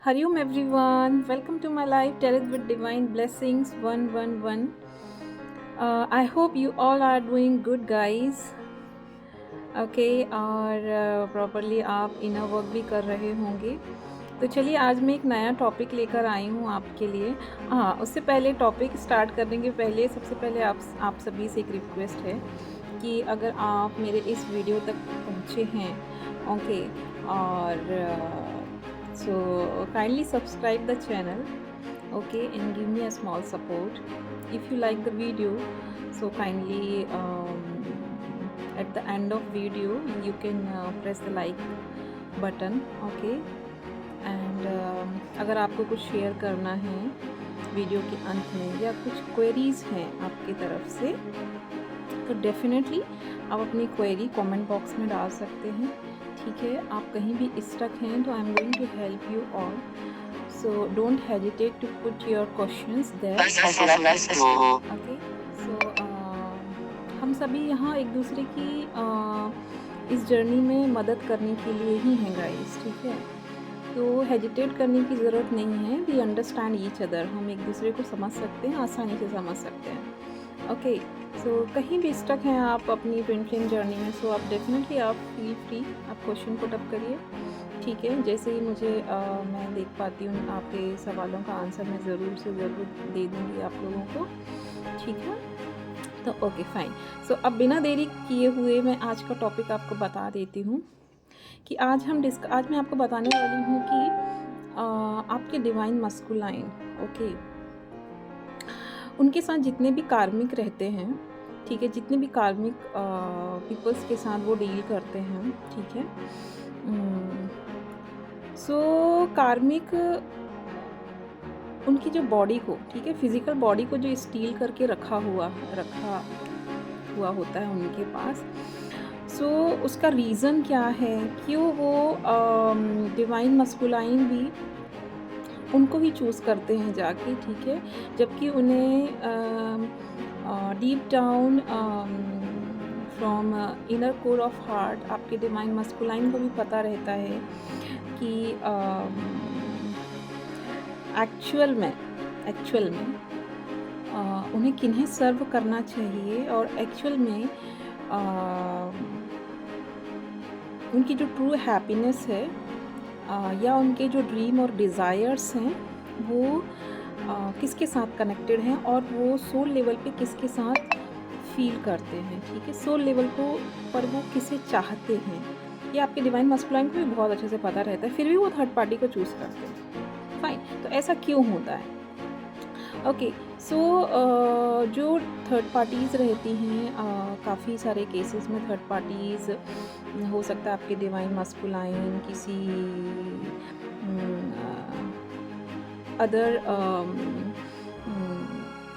Hariom everyone, welcome to my life Terrace with Divine Blessings 111. I hope you all are doing good guys. और properly आप inner work भी कर रहे होंगे। तो चलिए आज मैं एक नया टॉपिक लेकर आई हूँ आपके लिए। हाँ, उससे पहले टॉपिक स्टार्ट करने के पहले सबसे पहले आप सभी से एक रिक्वेस्ट है कि अगर आप मेरे इस वीडियो तक पहुँचे हैं और so kindly subscribe the channel and give me a small support if you like the video. So kindly at the end of video you can press the like button and अगर आपको कुछ share करना है video के अंत में या कुछ क्वेरीज हैं आपकी तरफ से तो डेफिनेटली आप अपनी क्वेरी कमेंट बॉक्स में डाल सकते हैं। ठीक है, आप कहीं भी स्टक हैं तो I am going to help you all, so don't hesitate to put your questions there. हम सभी यहाँ एक दूसरे की इस जर्नी में मदद करने के लिए ही हैं गाइस। ठीक है, तो हेजिटेट करने की ज़रूरत नहीं है। वी अंडरस्टैंड ईच अदर, हम एक दूसरे को समझ सकते हैं, आसानी से समझ सकते हैं। सो कहीं भी स्टक हैं आप अपनी ट्विन फ्लेम जर्नी में, सो आप डेफिनेटली आप फील फ्री, आप क्वेश्चन पुट अप करिए। ठीक है, जैसे ही मुझे मैं देख पाती हूँ आपके सवालों का आंसर मैं ज़रूर से ज़रूर दे दूँगी आप लोगों को। ठीक है, तो ओके फाइन। सो अब बिना देरी किए हुए मैं आज का टॉपिक आपको बता देती हूँ कि आज मैं आपको बताने वाली हूँ कि आपके डिवाइन मस्कुलाइन उनके साथ जितने भी कार्मिक रहते हैं, ठीक है, जितने भी कार्मिक पीपल्स के साथ वो डील करते हैं, ठीक है। सो कार्मिक उनकी जो बॉडी को, ठीक है, फिजिकल बॉडी को जो स्टील करके रखा हुआ होता है उनके पास, सो उसका रीज़न क्या है, क्यों वो डिवाइन मस्कुलाइन भी उनको ही चूज़ करते हैं जाके। ठीक है, जबकि उन्हें deep down from inner core of heart आपके डिवाइन मस्कुलाइन को भी पता रहता है कि एक्चुअल में उन्हें किन्हें सर्व करना चाहिए और एक्चुअल में उनकी जो ट्रू हैप्पीनेस है या उनके जो ड्रीम और डिज़ायर्स हैं वो किसके साथ कनेक्टेड हैं और वो सोल लेवल पे किसके साथ फील करते हैं। ठीक है, सोल लेवल पर वो किसे चाहते हैं ये आपके डिवाइन मस्कुलाइन को भी बहुत अच्छे से पता रहता है, फिर भी वो थर्ड पार्टी को चूज़ करते हैं। फाइन, तो ऐसा क्यों होता है? सो जो थर्ड पार्टीज़ रहती हैं, काफ़ी सारे केसेस में थर्ड पार्टीज़ हो सकता है आपके डिवाइन मस्कुलाइन किसी अदर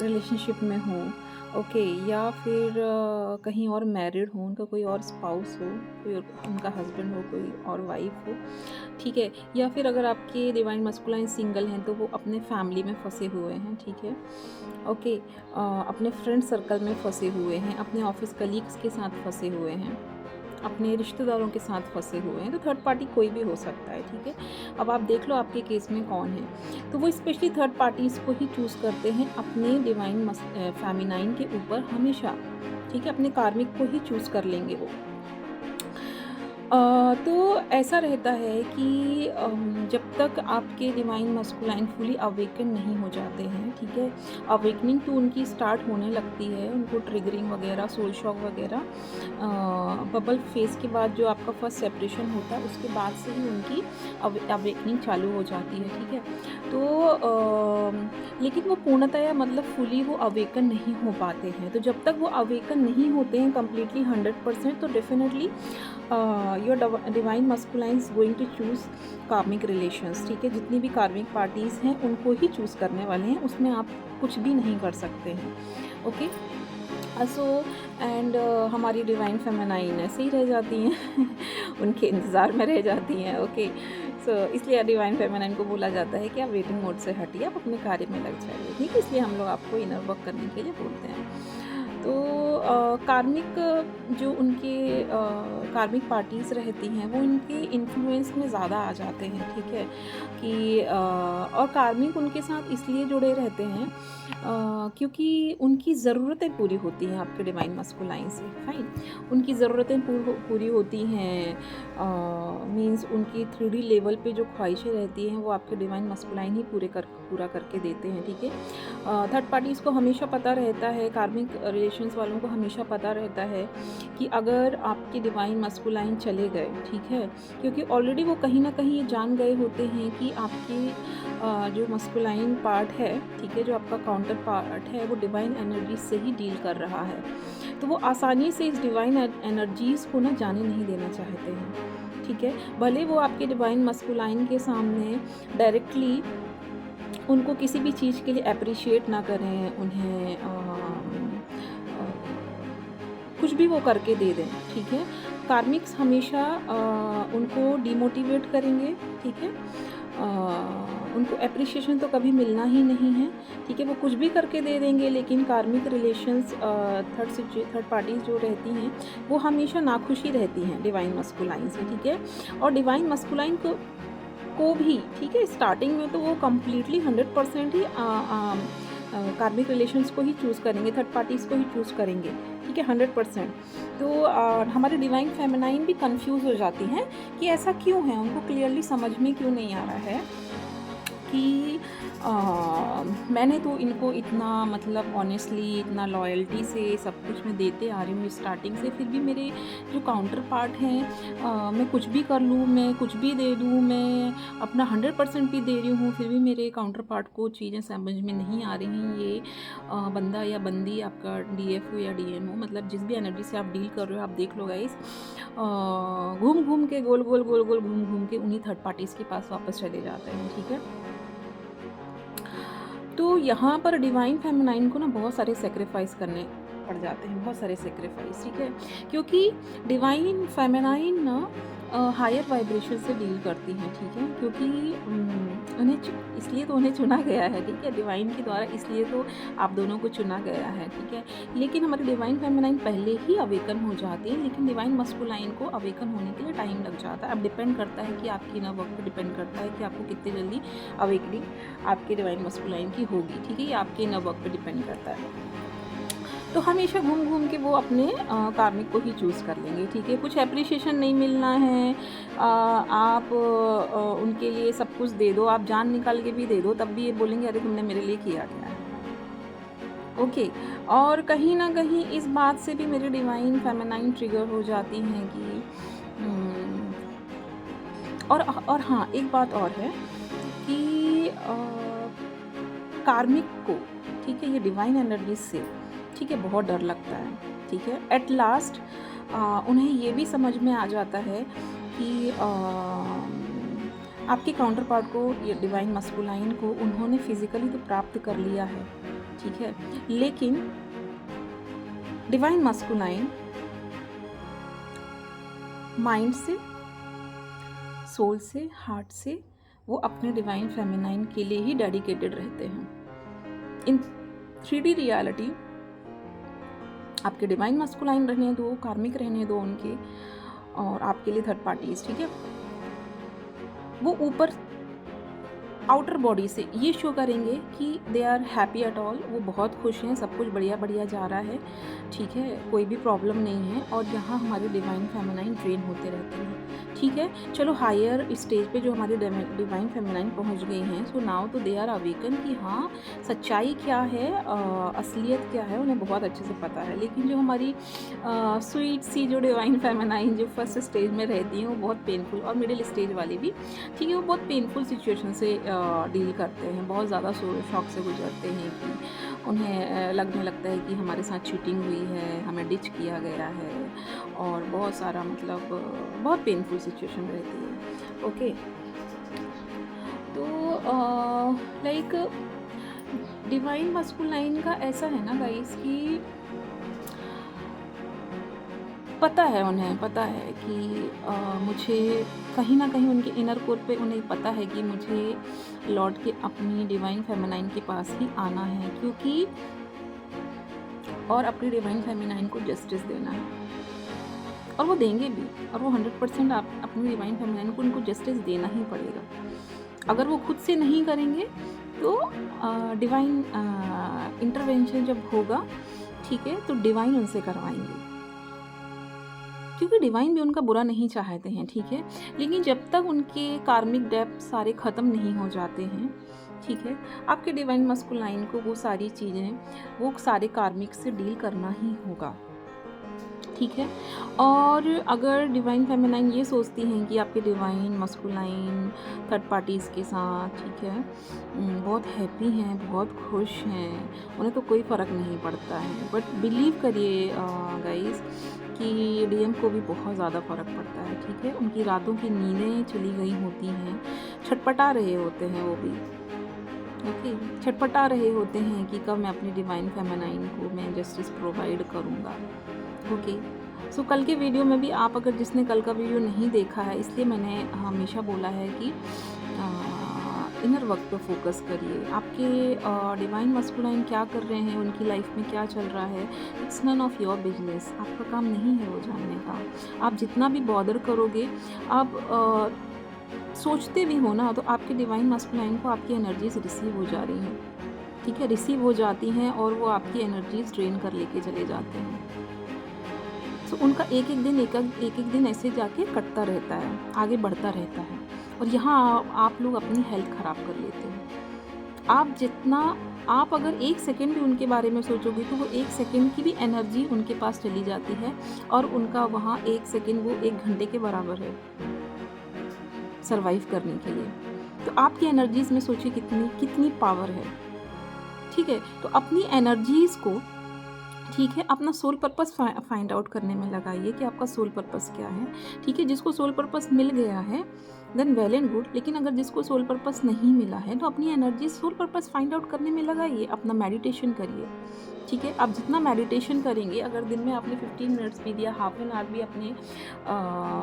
रिलेशनशिप में हो, या फिर कहीं और मैरिड हो, उनका कोई और स्पाउस हो, कोई उनका हस्बैंड हो, कोई और वाइफ हो। ठीक है, या फिर अगर आपके डिवाइन मस्कुलाइन सिंगल हैं तो वो अपने फैमिली में फंसे हुए हैं। ठीक है, अपने फ्रेंड सर्कल में फंसे हुए हैं, अपने ऑफिस कलीग्स के साथ फंसे हुए हैं, अपने रिश्तेदारों के साथ फंसे हुए हैं, तो थर्ड पार्टी कोई भी हो सकता है। ठीक है, अब आप देख लो आपके केस में कौन है, तो वो स्पेशली थर्ड पार्टीज़ को ही चूज़ करते हैं अपने डिवाइन फेमिनाइन के ऊपर हमेशा। ठीक है, अपने कार्मिक को ही चूज़ कर लेंगे वो। तो ऐसा रहता है कि जब तक आपके डिवाइन मस्कुलाइन फुली अवेकन नहीं हो जाते हैं, ठीक है, अवेकनिंग तो उनकी स्टार्ट होने लगती है, उनको ट्रिगरिंग वगैरह, सोल शॉक वगैरह, बबल फेज के बाद जो आपका फर्स्ट सेपरेशन होता है उसके बाद से ही उनकी अवेकनिंग चालू हो जाती है। ठीक है, तो लेकिन वो पूर्णतया मतलब फुली वो अवेकन नहीं हो पाते हैं। तो जब तक वो अवेकन नहीं होते हैं कम्प्लीटली 100%, तो definitely your divine masculine is going to choose karmic relations. ठीक है, जितनी भी कार्मिक पार्टीज़ हैं उनको ही चूज़ करने वाले हैं, उसमें आप कुछ भी नहीं कर सकते हैं। सो एंड हमारी डिवाइन फेमिनाइन ऐसे ही रह जाती हैं उनके इंतज़ार में रह जाती हैं। सो इसलिए डिवाइन फेमिनाइन को बोला जाता है कि आप वेटिंग मोड से हटिए, आप अपने कार्य में लग जाइए। ठीक है, इसलिए हम लोग आपको इनर वर्क करने के लिए बोलते हैं। तो कार्मिक जो उनके कार्मिक पार्टीज़ रहती हैं वो इनके इन्फ्लुएंस में ज़्यादा आ जाते हैं, ठीक है? कि और कार्मिक उनके साथ इसलिए जुड़े रहते हैं क्योंकि उनकी ज़रूरतें पूरी होती हैं आपके डिवाइन मस्कुलाइन से, फाइन। उनकी ज़रूरतें पूरी होती हैं, मीन्स उनकी 3D लेवल पे जो ख्वाहिशें रहती हैं वो आपके डिवाइन मस्कुलाइन ही पूरा करके देते हैं, ठीक है? थर्ड पार्टीज़ को हमेशा पता रहता है, कार्मिक रिलेशंस वालों को हमेशा पता रहता है कि अगर आपके डिवाइन मस्कुलाइन चले गए, ठीक है? क्योंकि ऑलरेडी वो कहीं न कहीं ये जान गए होते हैं कि आपके जो मस्कुलाइन पार्ट है, ठीक है? जो आपका काउंटर पार्ट है वो डिवाइन एनर्जी से ही डील कर रहा है। तो वो आसानी से इस डिवाइन एनर्जीज़ को ना जाने नहीं देना चाहते हैं, ठीक है? भले वो आपके डिवाइन मस्कुलाइन के सामने डायरेक्टली उनको किसी भी चीज़ के लिए एप्रिशिएट ना करें, उन्हें कुछ भी वो करके दे दें, ठीक है? कार्मिक्स हमेशा उनको डिमोटिवेट करेंगे, ठीक है? उनको एप्रिशिएशन तो कभी मिलना ही नहीं है, ठीक है? वो कुछ भी करके दे देंगे, लेकिन कार्मिक रिलेशंस थर्ड पार्टीज़ जो रहती हैं वो हमेशा नाखुशी रहती हैं डिवाइन मस्कुलाइन से, ठीक है? और डिवाइन मस्कुलाइन को भी, ठीक है, स्टार्टिंग में तो वो कम्प्लीटली 100% ही कार्मिक रिलेशंस को ही चूज़ करेंगे, थर्ड पार्टीज़ को ही चूज़ करेंगे, ठीक है, 100%। तो हमारी डिवाइन फेमिनाइन भी कंफ्यूज हो जाती हैं कि ऐसा क्यों है, उनको क्लियरली समझ में क्यों नहीं आ रहा है कि मैंने तो इनको इतना मतलब ऑनेस्टली, इतना लॉयल्टी से सब कुछ मैं देते आ रही हूँ स्टार्टिंग से, फिर भी मेरे जो काउंटर पार्ट हैं, मैं कुछ भी कर लूँ, मैं कुछ भी दे दूँ, मैं अपना 100% भी दे रही हूँ, फिर भी मेरे काउंटर पार्ट को चीज़ें समझ में नहीं आ रही हैं। ये बंदा या बंदी, आपका DF हो या DM हो, मतलब जिस भी एनर्जी से आप डील कर रहे हो, आप देख लो गाइस, घूम घूम के गोल घूम घूम के उन्हीं थर्ड पार्टीज़ के पास वापस चले जाते हैं, ठीक है? तो यहाँ पर डिवाइन फेमिनाइन को ना बहुत सारे सेक्रीफाइस करने पड़ जाते हैं, बहुत सारे सेक्रीफाइस, ठीक है? क्योंकि डिवाइन फेमिनाइन ना हायर वाइब्रेशन से डील करती हैं, ठीक है? क्योंकि इसलिए तो उन्हें चुना गया है, ठीक है? डिवाइन के द्वारा इसलिए तो आप दोनों को चुना गया है, ठीक है? लेकिन हमारी डिवाइन फेमिनाइन पहले ही अवेकन हो जाती है, लेकिन डिवाइन मस्कुलाइन को अवेकन होने के लिए टाइम लग जाता है। अब डिपेंड करता है कि आपकी इनर वर्क पे डिपेंड करता है कि आपको कितनी जल्दी अवेकनिंग आपके डिवाइन मस्कुलाइन की होगी, ठीक है? ये आपके इनर वर्क पे डिपेंड करता है। तो हमेशा घूम घूम के वो अपने कार्मिक को ही चूज़ कर लेंगे, ठीक है? कुछ एप्रिशिएशन नहीं मिलना है, आप उनके लिए सब कुछ दे दो, आप जान निकाल के भी दे दो, तब भी ये बोलेंगे अरे तुमने मेरे लिए किया क्या है, ओके? और कहीं ना कहीं इस बात से भी मेरे डिवाइन फेमिनाइन ट्रिगर हो जाती हैं कि और हाँ, एक बात और है कि कार्मिक को, ठीक है, ये डिवाइन एनर्जी से, ठीक है, बहुत डर लगता है, ठीक है? एट लास्ट उन्हें ये भी समझ में आ जाता है कि आपके काउंटर पार्ट को, ये डिवाइन मस्कुलाइन को, उन्होंने फिजिकली तो प्राप्त कर लिया है, ठीक है? लेकिन डिवाइन मस्कुलाइन माइंड से, सोल से, हार्ट से वो अपने डिवाइन फेमिनाइन के लिए ही डेडिकेटेड रहते हैं। इन 3D रियलिटी आपके डिवाइन मस्कुलाइन रहने दो, कार्मिक रहने दो उनके, और आपके लिए थर्ड पार्टीज, ठीक है? वो ऊपर आउटर बॉडी से ये शो करेंगे कि they are happy at all, वो बहुत खुश हैं, सब कुछ बढ़िया बढ़िया जा रहा है, ठीक है, कोई भी प्रॉब्लम नहीं है। और यहाँ हमारे डिवाइन फेमिनाइन ट्रेन होते रहते हैं, ठीक है? चलो हायर स्टेज पे जो हमारे डिवाइन फेमिनाइन पहुँच गई हैं, सो नाउ तो दे आर अवेकन कि हाँ सच्चाई क्या है, असलियत क्या है, उन्हें बहुत अच्छे से पता है। लेकिन जो हमारी स्वीट सी जो डिवाइन फेमिनाइन जो फर्स्ट स्टेज में रहती हैं, वो बहुत पेनफुल, और मिडिल स्टेज वाली भी, ठीक है, वो बहुत पेनफुल सिचुएशन से डील करते हैं, बहुत ज़्यादा शॉक से गुजरते हैं कि उन्हें लगने लगता है कि हमारे साथ चीटिंग हुई है, हमें डिच किया गया है, और बहुत सारा मतलब बहुत पेनफुल सिचुएशन रहती है, ओके? तो लाइक डिवाइन मस्कुलाइन का ऐसा है ना गाइस कि पता है, उन्हें पता है कि मुझे कहीं ना कहीं उनके इनर कोर पे उन्हें पता है कि मुझे लौट के अपनी डिवाइन फेमिनाइन के पास ही आना है, क्योंकि और अपनी डिवाइन फेमिनाइन को जस्टिस देना है, और वो देंगे भी, और वो 100% आप अपनी डिवाइन फेमिनाइन को उनको जस्टिस देना ही पड़ेगा। अगर वो खुद से नहीं करेंगे तो डिवाइन इंटरवेंशन जब होगा, ठीक है, तो डिवाइन उनसे करवाएंगे, क्योंकि डिवाइन भी उनका बुरा नहीं चाहते हैं, ठीक है। लेकिन जब तक उनके कार्मिक डेप्थ सारे ख़त्म नहीं हो जाते हैं, ठीक है, आपके डिवाइन मस्कुलाइन को वो सारी चीज़ें, वो सारे कार्मिक से डील करना ही होगा, ठीक है। और अगर डिवाइन फेमिनाइन ये सोचती हैं कि आपके डिवाइन मस्कुलाइन थर्ड पार्टीज़ के साथ, ठीक है, बहुत हैप्पी हैं, बहुत खुश हैं, उन्हें तो कोई फ़र्क नहीं पड़ता है, बट बिलीव करिए गाइस कि डीएम को भी बहुत ज़्यादा फ़र्क पड़ता है, ठीक है। उनकी रातों की नींदें चली गई होती हैं, छटपटा रहे होते हैं वो भी, ओके, छटपटा रहे होते हैं कि कब मैं अपनी डिवाइन फेमिनाइन को मैं जस्टिस प्रोवाइड करूँगा, ओके। सो कल के वीडियो में भी आप, अगर जिसने कल का वीडियो नहीं देखा है, इसलिए मैंने हमेशा बोला है कि इनर वर्क पे फोकस करिए। आपके डिवाइन मस्कुलाइन क्या कर रहे हैं, उनकी लाइफ में क्या चल रहा है, it's none of your business, आपका काम नहीं है वो जानने का। आप जितना भी बॉदर करोगे, आप सोचते भी हो ना, तो आपके डिवाइन मस्कुलाइन को आपकी एनर्जीज रिसीव हो जा रही हैं, ठीक है, रिसीव हो जाती हैं, और वो आपकी एनर्जीज ड्रेन कर लेके चले जाते हैं। तो उनका एक एक दिन ऐसे जाके कटता रहता है, आगे बढ़ता रहता है, और यहाँ आप लोग अपनी हेल्थ ख़राब कर लेते हैं। आप अगर 1 सेकेंड भी उनके बारे में सोचोगे, तो वो 1 सेकेंड की भी एनर्जी उनके पास चली जाती है, और उनका वहाँ 1 सेकेंड वो 1 घंटे के बराबर है सर्वाइव करने के लिए। तो आपकी एनर्जीज़ में सोचिए कितनी पावर है, ठीक है। तो अपनी एनर्जीज़ को, ठीक है, अपना सोल पर्पस फाइंड आउट करने में लगाइए कि आपका सोल पर्पस क्या है, ठीक है। जिसको सोल पर्पस मिल गया है देन वेल एंड गुड, लेकिन अगर जिसको सोल पर्पस नहीं मिला है, तो अपनी energy soul purpose find out करने में लगाइए, अपना मेडिटेशन करिए, ठीक है। आप जितना मेडिटेशन करेंगे, अगर दिन में आपने 15 मिनट्स भी दिया, हाफ एन आवर भी अपने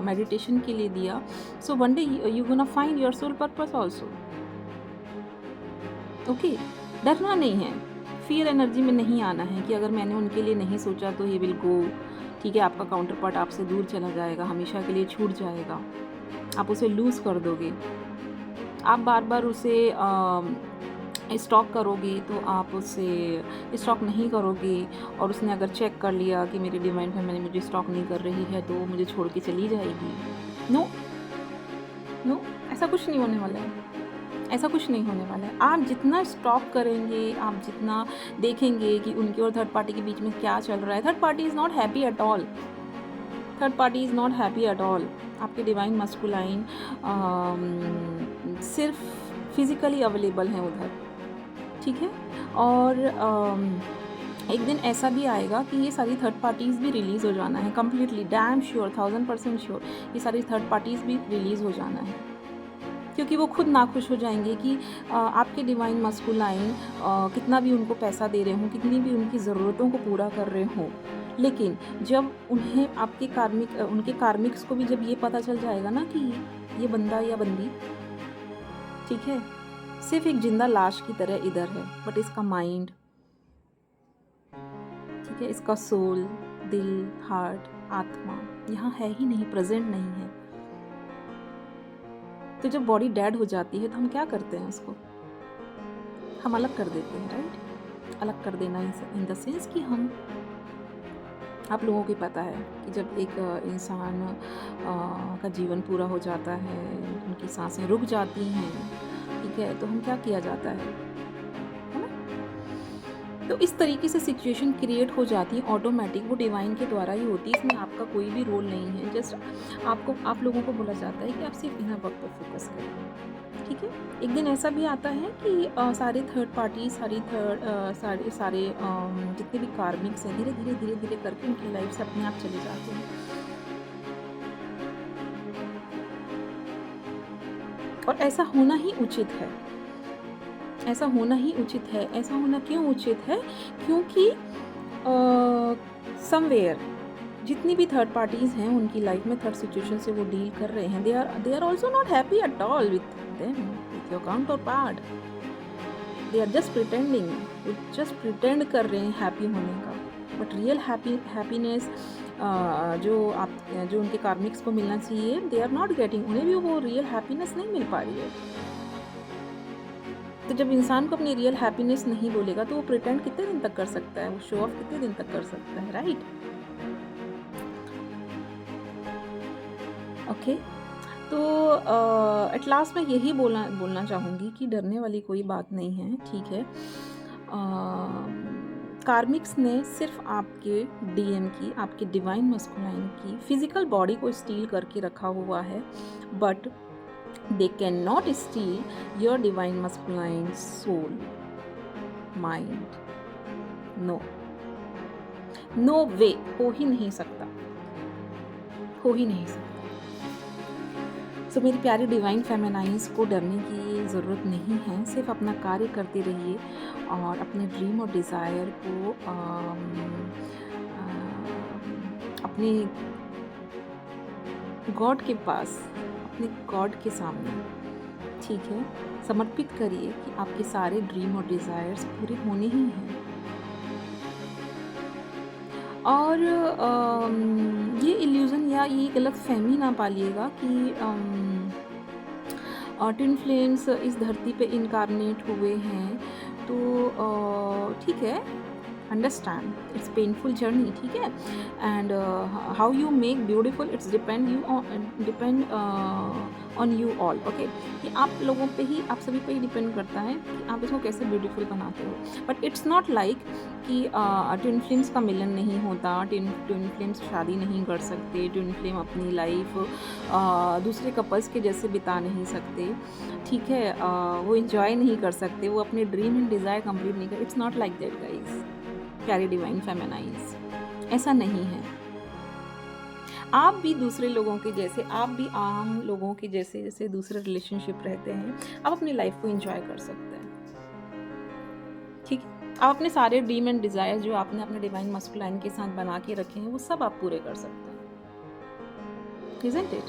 मेडिटेशन के लिए दिया, so one day you gonna find your soul purpose also, okay. डरना नहीं है, फियर एनर्जी में नहीं आना है कि अगर मैंने उनके लिए नहीं सोचा तो ही विल गो, ठीक है, आपका काउंटर पार्ट आपसे दूर चला जाएगा, हमेशा के लिए छूट जाएगा, आप उसे लूज़ कर दोगे। आप बार बार उसे स्टॉक करोगे, तो आप उससे स्टॉक नहीं करोगे, और उसने अगर चेक कर लिया कि मेरी डिवाइन फैमिली मुझे स्टॉक नहीं कर रही है, तो मुझे छोड़ के चली जाएगी। नो नो, ऐसा कुछ नहीं होने वाला है, ऐसा कुछ नहीं होने वाला है। आप जितना स्टॉक करेंगे, आप जितना देखेंगे कि उनके और थर्ड पार्टी के बीच में क्या चल रहा है, third party is not happy at all, third party is not happy at all. आपके डिवाइन मस्कुलाइन सिर्फ फिज़िकली अवेलेबल हैं उधर, ठीक है। और एक दिन ऐसा भी आएगा कि ये सारी थर्ड पार्टीज़ भी रिलीज़ हो जाना है, कम्प्लीटली डैम श्योर, 1000% श्योर, ये सारी थर्ड पार्टीज़ भी रिलीज़ हो जाना है, क्योंकि वो खुद नाखुश हो जाएंगे कि आपके डिवाइन मस्कुलाइन कितना भी उनको पैसा दे रहे हों, कितनी भी उनकी ज़रूरतों को पूरा कर रहे हों, लेकिन जब उन्हें आपके उनके कार्मिक्स को भी जब ये पता चल जाएगा ना कि ये बंदा या बंदी, ठीक है, सिर्फ एक जिंदा लाश की तरह इधर है, बट इसका माइंड, ठीक है, इसका सोल, दिल, हार्ट, आत्मा यहाँ है ही नहीं, प्रेजेंट नहीं है। तो जब बॉडी डेड हो जाती है, तो हम क्या करते हैं, उसको हम अलग कर देते हैं, राइट। अलग कर देना इन द सेंस कि हम, आप लोगों को पता है कि जब एक इंसान का जीवन पूरा हो जाता है, उनकी सांसें रुक जाती हैं, ठीक है, तो हम क्या किया जाता है ना। तो इस तरीके से सिचुएशन क्रिएट हो जाती है ऑटोमेटिक, वो डिवाइन के द्वारा ही होती है, इसमें आपका कोई भी रोल नहीं है। जस्ट आप लोगों को बोला जाता है कि आप सिर्फ इनर वर्क पर फोकस करें, ठीक है। एक दिन ऐसा भी आता है कि सारे थर्ड पार्टी, सारे जितने भी कार्मिक्स हैं, धीरे धीरे धीरे धीरे करके उनकी लाइफ से अपने आप चले जाते हैं, और ऐसा होना ही उचित है, ऐसा होना ही उचित है। ऐसा होना क्यों उचित है, क्योंकि समवेयर जितनी भी थर्ड पार्टीज़ हैं उनकी लाइफ में थर्ड सिचुएशन से वो डील कर रहे हैं, they are also not happy at all with them, with your counterpart. They are just pretending, वो जस्ट प्रिटेंड कर रहे हैं हैप्पी होने का, बट रियल हैप्पीनेस जो उनके कार्मिक्स को मिलना चाहिए, दे आर नॉट गेटिंग, उन्हें भी वो रियल हैप्पीनेस नहीं मिल पा रही है। तो जब इंसान को अपनी रियल हैप्पीनेस नहीं बोलेगा तो वो प्रिटेंड कितने दिन तक कर सकता है, वो शो ऑफ कितने दिन तक कर सकता है, राइट? ओके, तो एट लास्ट मैं यही बोलना चाहूँगी कि डरने वाली कोई बात नहीं है, ठीक है। कार्मिक्स ने सिर्फ आपके डीएम की, आपके डिवाइन मस्कुलाइन की फिजिकल बॉडी को स्टील करके रखा हुआ है, but they can not steal your divine masculine soul, mind. No, no way, हो ही नहीं सकता, हो ही नहीं सकता। सो मेरी प्यारी डिवाइन फेमिनाइंस को डरने की ज़रूरत नहीं है, सिर्फ अपना कार्य करते रहिए और अपने ड्रीम और डिज़ायर को अपने गॉड के पास, अपने गॉड के सामने, ठीक है, समर्पित करिए कि आपके सारे ड्रीम और डिज़ायर्स पूरे होने ही हैं। और ये इल्यूज़न या ये गलत फहमी ना पालिएगा कि ट्विन फ्लेम्स इस धरती पे इनकारनेट हुए हैं, तो ठीक है, अंडरस्टैंड इट्स पेनफुल जर्नी, ठीक है, and how you make beautiful it's depend on you all, okay. ये आप लोगों पे ही, आप सभी पे ही डिपेंड करता है कि आप इसको कैसे ब्यूटीफुल बनाते हो। बट इट्स नॉट लाइक कि ट्विन फ्लेम्स का मिलन नहीं होता, ट्विन फ्लेम्स शादी नहीं कर सकते, ट्विन फ्लेम अपनी लाइफ दूसरे कपल्स के जैसे बिता नहीं सकते, ठीक है, वो इंजॉय नहीं कर सकते, वो अपने ड्रीम एंड डिज़ायर कंप्लीट नहीं कर। It's not like that guys, प्यारी डिवाइन फेमिनाइंस, ऐसा नहीं है। आप भी दूसरे लोगों के जैसे, आप भी आम लोगों के जैसे जैसे दूसरे रिलेशनशिप रहते हैं, आप अपनी लाइफ को एंजॉय कर सकते हैं, ठीक है। आप अपने सारे ड्रीम एंड डिज़ायर जो आपने अपने डिवाइन मस्कुलाइन के साथ बना के रखे हैं, वो सब आप पूरे कर सकते हैं, isn't it?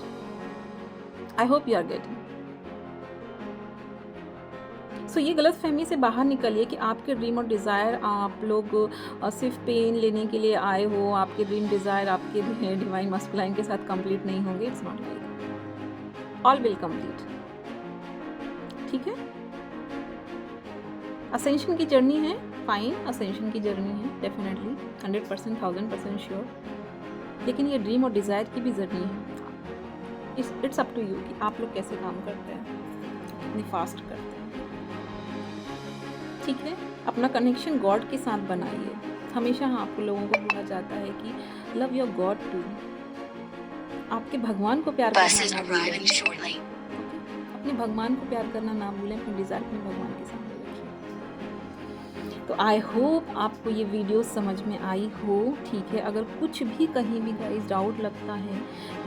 I hope you are getting. सो ये गलत फहमी से बाहर निकलिए कि आपके ड्रीम और डिज़ायर, आप लोग सिर्फ पेन लेने के लिए आए हो, आपके ड्रीम डिज़ायर आपके डिवाइन मस्कुलाइन के साथ कंप्लीट नहीं होंगे। It's not like, all will complete, ठीक है। असेंशन की जर्नी है, फाइन, असेंशन की जर्नी है डेफिनेटली, 100%, 1000% श्योर, लेकिन ये ड्रीम और डिज़ायर की भी जर्नी है। इट्स अप टू यू कि आप लोग कैसे काम करते हैं, कितनी फास्ट करते हैं, ठीक है। अपना कनेक्शन गॉड के साथ बनाइए। हमेशा आप लोगों को बोला जाता है कि लव योर गॉड टू, आपके भगवान को प्यार करना ना भूलें, अपने भगवान को प्यार करना ना भूलें, अपने डिज़ायर अपने भगवान के सामने रखिए। तो आई होप आपको ये वीडियो समझ में आई हो, ठीक है। अगर कुछ भी कहीं भी गाइस डाउट लगता है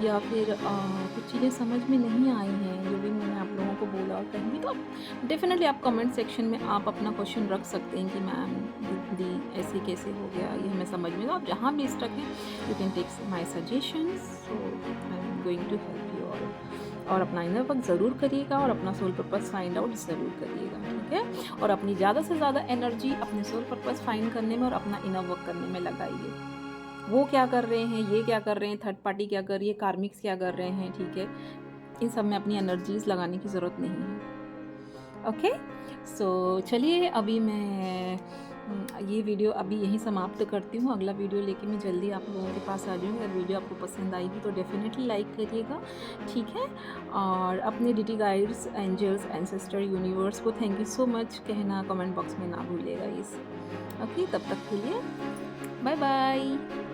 या फिर कुछ चीज़ें समझ में नहीं आई हैं जो भी मैंने आप लोगों को बोला और कहीं भी, तो डेफिनेटली आप कमेंट सेक्शन में आप अपना क्वेश्चन रख सकते हैं कि मैम दीदी ऐसे कैसे हो गया, ये हमें समझ में। तो आप जहाँ भी स्टक हैं, you can take my suggestions, so I am going to help you all. और अपना इनर वर्क ज़रूर करिएगा और अपना सोल पर्पस फाइंड आउट ज़रूर करिएगा, ठीक है। और अपनी ज़्यादा से ज़्यादा एनर्जी अपने सोल पर्पस फाइंड करने में और अपना इनर वर्क करने में लगाइए। वो क्या कर रहे हैं, ये क्या कर रहे हैं, थर्ड पार्टी क्या कर रही है, कार्मिक्स क्या कर रहे हैं, ठीक है, इन सब में अपनी एनर्जीज लगाने की ज़रूरत नहीं है, ओके। सो चलिए, अभी मैं ये वीडियो अभी यहीं समाप्त करती हूँ। अगला वीडियो लेके मैं जल्दी आप लोगों के पास आ जाऊँगी। अगर वीडियो आपको पसंद आएगी तो डेफिनेटली लाइक करिएगा, ठीक है। और अपने deity guides, angels, ancestor, universe को थैंक यू सो मच कहना कमेंट बॉक्स में ना भूलिएगा इस, ओके। तब तक के लिए बाय बाय।